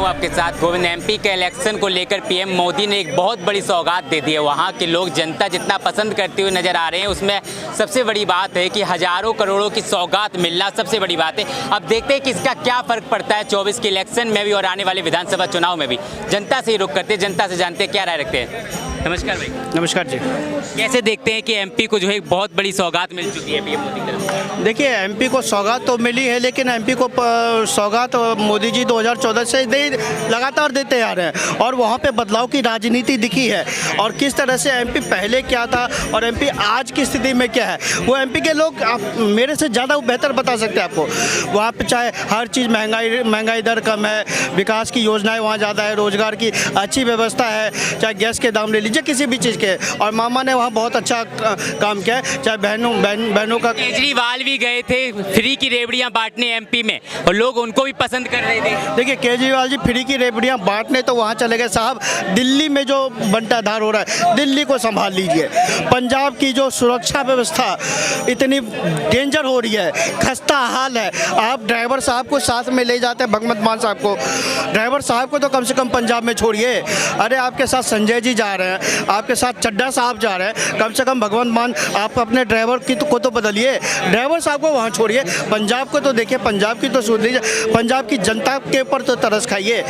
आपके साथ गोविंद। एमपी के इलेक्शन को लेकर पीएम मोदी ने एक बहुत बड़ी सौगात दे दी है। वहाँ के लोग जनता जितना पसंद करते हुए नजर आ रहे हैं, उसमें सबसे बड़ी बात है कि हजारों करोड़ों की सौगात मिलना सबसे बड़ी बात है। अब देखते हैं कि इसका क्या फर्क पड़ता है 24 के इलेक्शन में भी और आने वाले विधानसभा चुनाव में भी। जनता से ही रुख करते हैं, जनता से जानते हैं क्या राय रखते हैं। नमस्कार भाई। नमस्कार जी। कैसे देखते हैं कि एमपी को जो है बहुत बड़ी सौगात मिल चुकी है पीएम मोदी की तरफ से? देखिए, एमपी को सौगात तो मिली है, लेकिन एमपी को सौगात मोदी जी 2014 से लगातार देते आ रहे हैं और वहाँ पे बदलाव की राजनीति दिखी है। और किस तरह से एमपी पहले क्या था और एमपी आज की स्थिति में क्या है, वो एमपी के लोग आप मेरे से ज़्यादा बेहतर बता सकते हैं आपको। वहाँ पे चाहे हर चीज़ महंगाई दर कम है, विकास की योजनाएँ वहाँ ज़्यादा है, रोजगार की अच्छी व्यवस्था है, चाहे गैस के दाम ले लीजिए, किसी भी चीज़ के। और मामा ने वहाँ बहुत अच्छा काम किया है, चाहे बहनों का। केजरीवाल भी गए थे फ्री की रेवड़ियां बांटने एमपी में और लोग उनको भी पसंद कर रहे थे। देखिए, केजरीवाल जी फ्री की रेवड़ियां बांटने तो वहाँ चले गए साहब। दिल्ली में जो बंटाधार हो रहा है, दिल्ली को संभाल लीजिए। पंजाब की जो सुरक्षा व्यवस्था इतनी डेंजर हो रही है, खस्ता हाल है। आप ड्राइवर साहब को साथ में ले जाते हैं, भगवंत मान साहब को, ड्राइवर साहब को तो कम से कम पंजाब में छोड़िए। अरे आपके साथ संजय जी जा रहे हैं, आपके साथ चड्डा साहब जा रहे हैं, कम से कम भगवंत मान आप अपने ड्राइवर को तो बदलिए, ड्राइवर साहब को वहाँ छोड़िए। पंजाब को तो देखिए, पंजाब की तो सुन लीजिए, पंजाब की जनता के ऊपर तो तरस खाइए।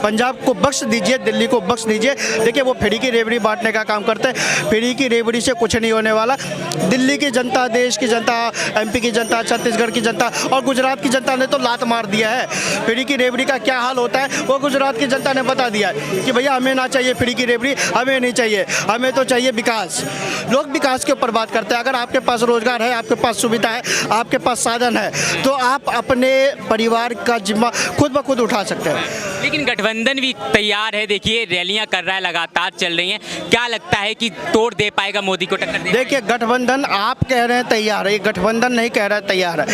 पंजाब को बख्श दीजिए, दिल्ली को बख्श दीजिए। देखिए, वो फ्री की रेवड़ी बांटने का काम करते हैं। फ्री की रेवड़ी से कुछ नहीं होने वाला। दिल्ली की जनता, देश की जनता, एमपी की जनता, छत्तीसगढ़ की जनता और गुजरात की जनता ने तो लात मार दिया है। फ्री की रेवड़ी का क्या हाल होता है वो गुजरात की जनता ने बता दिया है कि भैया हमें ना चाहिए फ्री की रेवड़ी, हमें नहीं चाहिए, हमें तो चाहिए विकास। लोग विकास के ऊपर बात करते हैं। अगर आपके पास रोजगार है, आपके पास सुविधा है, आपके पास साधन है, तो आप अपने परिवार का जिम्मा खुद ब खुद उठा सकते हैं। लेकिन गठबंधन भी तैयार है, देखिए रैलियां कर रहा है, लगातार चल रही हैं। क्या लगता है कि तोड़ दे पाएगा, मोदी को टक्कर दे? देखिए, गठबंधन आप कह रहे हैं तैयार है, ये गठबंधन नहीं कह रहा है तैयार है।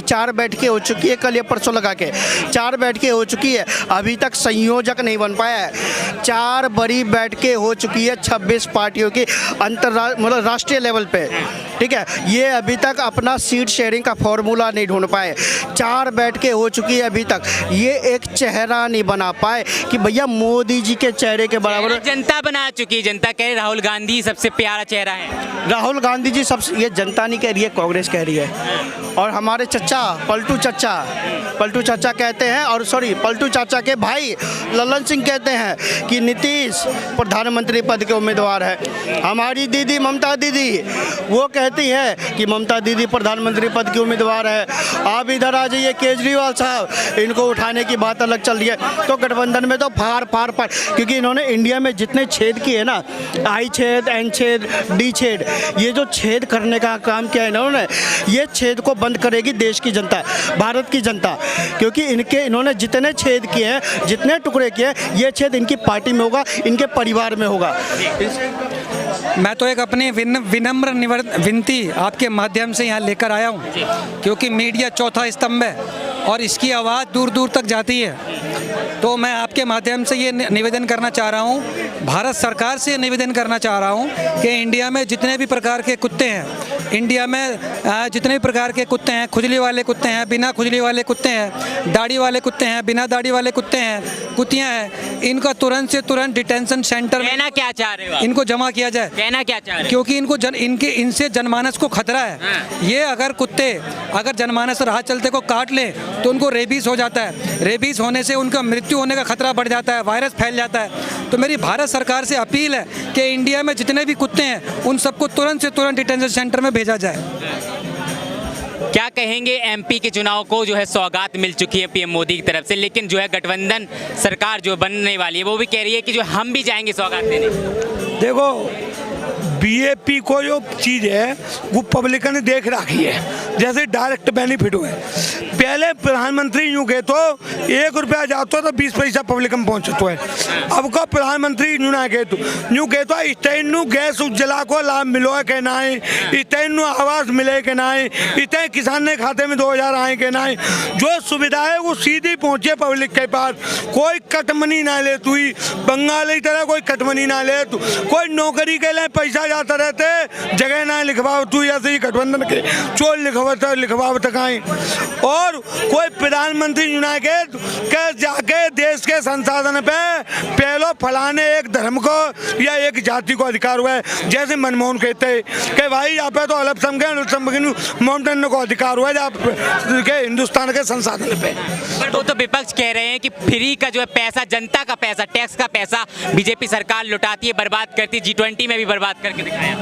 4 बैठकें हो चुकी है, कल या परसों लगा के 4 बैठकें हो चुकी है, अभी तक संयोजक नहीं बन पाया है। 4 बड़ी बैठकें हो चुकी है 26 पार्टियों की मतलब राष्ट्रीय लेवल पे, ठीक है। ये अभी तक अपना सीट शेयरिंग का फॉर्मूला नहीं ढूंढ पाए। 4 बैठकें हो चुकी है, अभी तक ये एक चेहरा नहीं बना पाए कि भैया मोदी जी के चेहरे के बराबर। जनता बना चुकी है, जनता कह रही राहुल गांधी सबसे प्यारा चेहरा है। राहुल गांधी जी सबसे, ये जनता नहीं कह रही है, कांग्रेस कह रही है। और हमारे चच्चा पलटू चाचा कहते हैं, और सॉरी पलटू चाचा के भाई ललन सिंह कहते हैं कि नीतीश प्रधानमंत्री पद के उम्मीदवार है। हमारी दीदी ममता दीदी वो कहती है कि ममता दीदी प्रधानमंत्री पद की उम्मीदवार है। आप इधर आ जाइए, केजरीवाल साहब, इनको उठाने की बात अलग चल रही है। तो गठबंधन में तो फार क्योंकि इन्होंने इंडिया में जितने छेद किए ना, आई छेद, एन छेद, डी छेद, ये जो छेद करने का काम किया है इन्होंने, ये छेद को बंद करेगी देश की जनता, भारत की जनता। क्योंकि इन्होंने जितने छेद किए हैं, जितने टुकड़े किए, ये छेद इनकी पार्टी में होगा, इनके परिवार में होगा। मैं तो एक अपनी विनम्र विनती आपके माध्यम से यहाँ लेकर आया हूँ, क्योंकि मीडिया चौथा स्तंभ है और इसकी आवाज़ दूर दूर तक जाती है। तो मैं आपके माध्यम से ये निवेदन करना चाह रहा हूँ, भारत सरकार से निवेदन करना चाह रहा हूँ कि इंडिया में जितने भी प्रकार के कुत्ते हैं, इंडिया में जितने भी प्रकार के कुत्ते हैं, खुजली वाले कुत्ते हैं, बिना खुजली वाले कुत्ते हैं, दाढ़ी वाले कुत्ते हैं, बिना दाढ़ी वाले कुत्ते हैं, कुत्तियाँ हैं, इनका तुरंत से तुरंत डिटेंशन सेंटर में कहना क्या चाह रहे हो? इनको जमा किया जाए। कहना क्या चाह रहे हो? क्योंकि इनसे जनमानस को खतरा है। ये अगर कुत्ते जनमानस राह चलते को काट ले तो उनको रेबीज हो जाता है। रेबीज होने से उनका मृत्यु होने का खतरा बढ़ जाता है, वायरस फैल जाता है। तो मेरी भारत सरकार से अपील है कि इंडिया में जितने भी कुत्ते हैं उन सबको तुरंत से तुरंत डिटेंशन सेंटर में भेजा जाए। क्या कहेंगे, एमपी के चुनाव को जो है सौगात मिल चुकी है पीएम मोदी की तरफ से, लेकिन जो है गठबंधन सरकार जो बनने वाली है वो भी कह रही है कि जो हम भी जाएंगे सौगात देने। देखो, बीएपी को जो चीज़ है वो पब्लिक ने देख रखी है, जैसे डायरेक्ट बेनिफिट हुए। पहले प्रधानमंत्री यूँ कहे तो 1 रुपया जाता तो 20 पैसा पब्लिक में पहुँचता है। अब का प्रधानमंत्री यूँ ना कहे तो स्टैंड गैस उज्ज्वला को लाभ मिलो है कि नहीं, स्टैंड आवास मिले कि नहीं, इतने किसान ने खाते में 2000 आए कि नहीं। जो सुविधा है वो सीधी पहुँचे पब्लिक के पास, कोई कटमनी ना ले, तू बंगाली तरह कोई कटमनी ना ले, तू कोई नौकरी के लिए पैसा जाता रहते, जगह ना लिखवाओ, तू ऐसे ही गठबंधन के चोर लिखवावत आए। और और कोई प्रधानमंत्री यूनाइटेड के जाके देश के संसाधन पे पहलो फलाने एक धर्म को या एक जाति को अधिकार हुआ है। जैसे मनमोहन कहते हैं कि भाई यहाँ पे तो अल्पसंख्यक माउंटेन को अधिकार हुआ है के हिंदुस्तान के संसाधन पे। पर वो तो विपक्ष कह रहे हैं कि फ्री का जो है पैसा, जनता का पैसा, टैक्स का पैसा बीजेपी सरकार लुटाती है, बर्बाद करती है। G20 में भी बर्बाद करके दिखाया।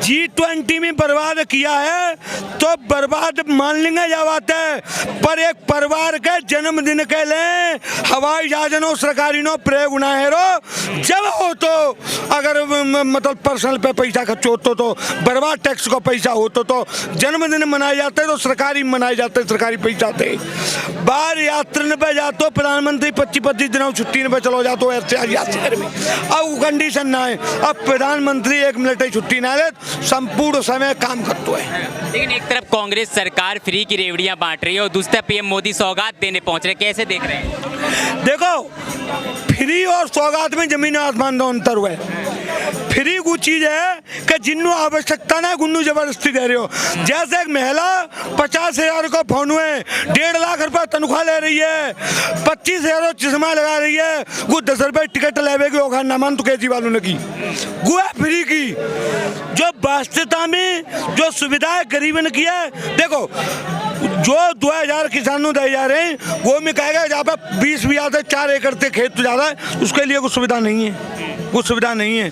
G20 में बर्बाद किया है तो बर्बाद मान लेंगे या बात है, पर एक परिवार के जन्मदिन के लिए हवाई जहाजों सरकारी नो प्रयोग ना हेरो जब हो तो अगर मतलब पर्सनल पे पैसा खर्च होता तो बर्बाद टैक्स को पैसा होता तो जन्मदिन मनाए जाते तो सरकारी मनाए जाते, सरकारी पैसा थे। बाहर यात्रा पे जाते प्रधानमंत्री 25-25 दिनों छुट्टी पे चलो जाते अब कंडीशन ना है। अब प्रधानमंत्री 1 मिनट छुट्टी ना ले, संपूर्ण समय काम करते हैं। लेकिन एक तरफ कांग्रेस सरकार फ्री की रेवड़ियां बांट रही है और दूसरा पीएम मोदी सौगात देने पहुंच रहे, कैसे देख रहे हैं? देखो, फ्री और सौगात में जमीन आसमान का अंतर हुआ है। फ्री वो चीज है कि जिन्हों आवश्यकता ना गुन्नू जबरदस्ती दे रहे हो। जैसे एक महिला 50,000 को फोन हुए 1.5 लाख रुपए तनख्वाह ले रही है, 25,000 चश्मा लगा रही है, वो 10 रुपए टिकट लेवेगी होगा नामान तो केजरीवाल ने की वो है फ्री की। जो वास्तविकता में जो सुविधाएं गरीबन की है, देखो जो 2000 किसानों दे जा रहे हैं वो में कहेगा जहाँ पे 20 बीघा से 4 एकड़ से खेत तो ज़्यादा है उसके लिए कुछ सुविधा नहीं है, कुछ सुविधा नहीं है।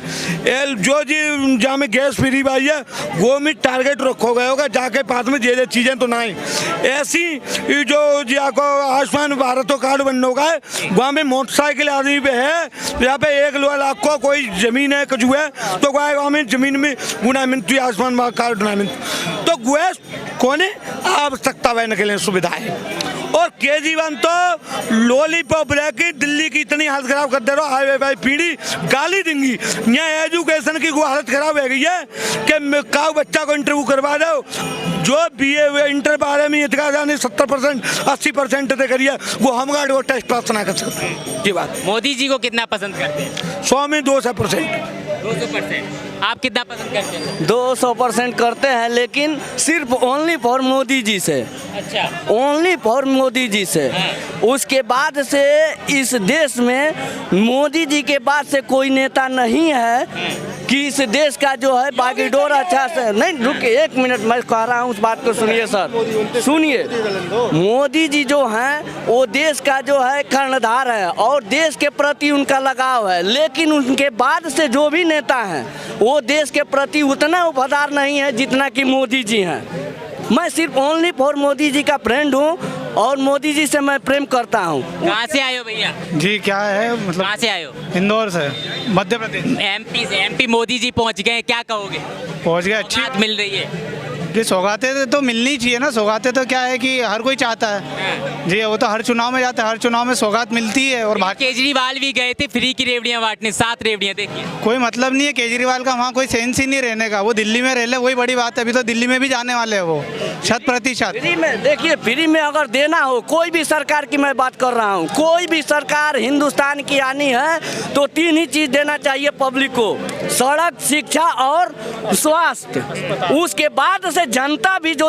जो जी जहाँ में गैस फ्री भाई है वो में टारगेट रखो गया होगा जाके पास में ये चीज़ें तो ना है। ऐसी जो जी आपको आयुष्मान भारत कार्ड बनने होगा वहाँ में मोटरसाइकिल आदमी पे है यहाँ पे 1 लाख को कोई ज़मीन है कुछ है तो वहाँ में ज़मीन में गुना मिलती है आयुष्मान कार्ड ना मिलती तो गुए कौन है आवश्यकता बहने के लिए सुविधा है। और केजरीवाल तो लॉलीपॉप लेके दिल्ली की इतनी हालत खराब कर दे रहा हाईवे भाई पीढ़ी गाली देंगी। यहाँ एजुकेशन की हालत खराब हो गई है कि काउ बच्चा को इंटरव्यू करवा दो जो BA इंटर बारे में इतना जाने 70% 80% तक करिए वो हम गाड़ी वो टेस्ट पास ना कर सकते। ये बात मोदी जी को कितना पसंद करते हैं? 100 में 200%। 200%। आप कितना पसंद करते हैं? 200% करते हैं, लेकिन सिर्फ ओनली फॉर मोदी जी से। अच्छा, ओनली फॉर मोदी जी से। उसके बाद से इस देश में मोदी जी के बाद से कोई नेता नहीं है कि इस देश का जो है बागीडोर अच्छा से नहीं। रुकिए 1 मिनट, मैं कह रहा हूँ उस बात को सुनिए सर, सुनिए। मोदी जी जो हैं वो देश का जो है कर्णधार है और देश के प्रति उनका लगाव है, लेकिन उनके बाद से जो भी नेता हैं वो देश के प्रति उतना वफादार नहीं है जितना कि मोदी जी हैं। मैं सिर्फ ओनली फॉर मोदी जी का फ्रेंड हूँ और मोदी जी से मैं प्रेम करता हूँ। कहाँ से आए हो भैया? जी क्या है मतलब कहाँ से आए हो? इंदौर से, मध्य प्रदेश। MP से। MP मोदी जी पहुँच गए, क्या कहोगे? पहुंच गए, अच्छी बात मिल रही है। जी सौगातें तो मिलनी चाहिए ना। सौगातें तो क्या है कि हर कोई चाहता है जी, वो तो हर चुनाव में जाता है, हर चुनाव में सौगात मिलती है। और केजरीवाल भी गए थे फ्री की रेवड़ियां बांटने, 7 रेवड़ियां देखिए। कोई मतलब नहीं है केजरीवाल का वहाँ कोई सेंस ही नहीं रहने का। वो दिल्ली में रह ले वही बड़ी बात है। अभी तो दिल्ली में भी जाने वाले हैं वो 100%। फ्री में देखिए, फ्री में अगर देना हो कोई भी सरकार की मैं बात कर रहा हूँ, कोई भी सरकार हिंदुस्तान की आनी है तो 3 ही चीज़ देना चाहिए पब्लिक को, सड़क, शिक्षा और स्वास्थ्य। उसके बाद से जनता भी जो